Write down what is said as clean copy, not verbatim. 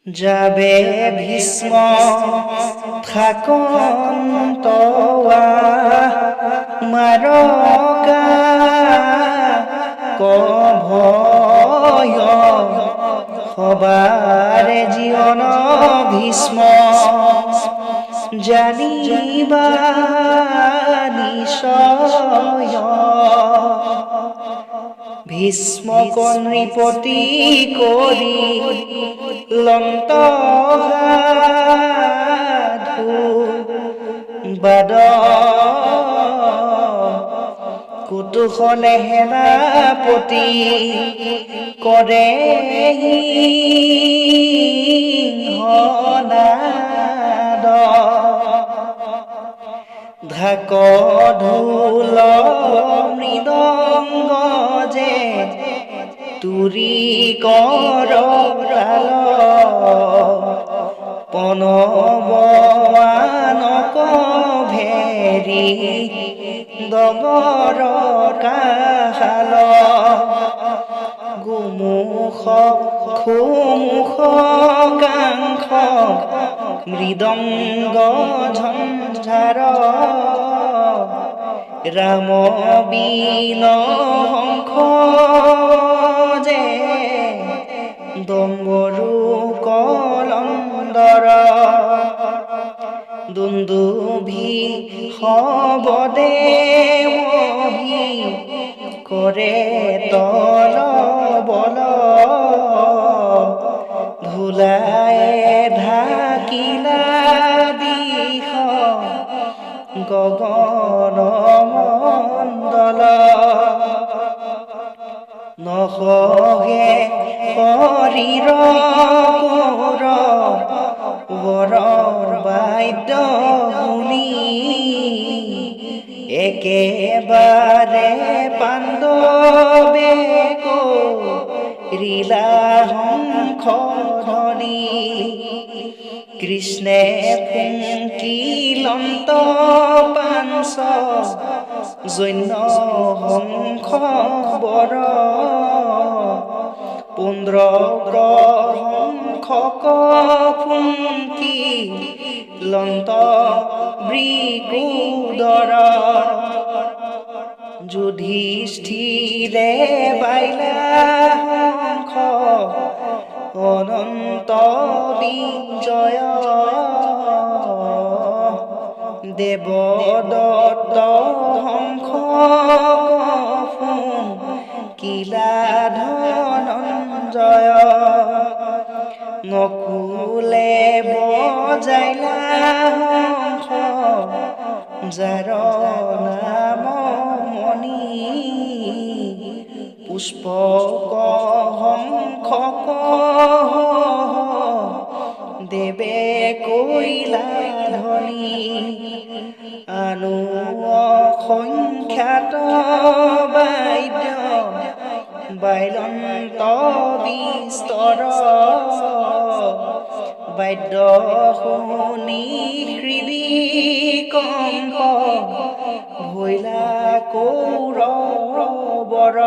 যাবে ভীষ্ম থাকন্তৱা মাৰকা কভয় সবাৰে জীৱন ভীষ্ম জানিবা নিশ্চয় ভীষ্মক নৃপতি কৰি লন্ত সাধু বাদ কুতুহলে সেনাপতি কৰে সিংহনাদ ঢাক ঢোল মৃদংগ যে তুৰি কৰতাল পনবৱানক ভেৰি ডগৰ কাহাল গোমুখ খুমুখ কাংখ মৃদংগ ঝঞ্ঝাৰ ৰাম বীণ শংখ যে ডম্বৰু কলন্দৰ দুন্দুভি শবদে মহি কৰে তল বল ধূলায়ে ঢাকিলা দিশ গগন মণ্ডল নসহে শৰীৰ কোৰ বৰৰ বাদ্য শুনি একেবাৰে পাণ্ডৱে কৰিলা শংখ ধ্বনি কৃষ্ণে ফুংকি লন্ত পাঞ্চ জন্য শংখ বৰ পুন্দ্ৰ শংখ ফুংকি লন্ত বৃকুদৰ যুধিষ্ঠিৰে বাইলা শংখ অনন্ত বিজয় দেৱদত্ত শংখ ফুংকিলা ধনঞ্জয় নকুলে বজাইলা শংখ যাৰ নাম মণি পুষ্পক শংখ দেৱে কৰিলা ধ্বনি আনু অসংখ্যাত বাদ্য বাইলন্ত বিস্তৰ বাদ্য শুনি হৃদি কম্প ভৈলা কৌৰৱৰ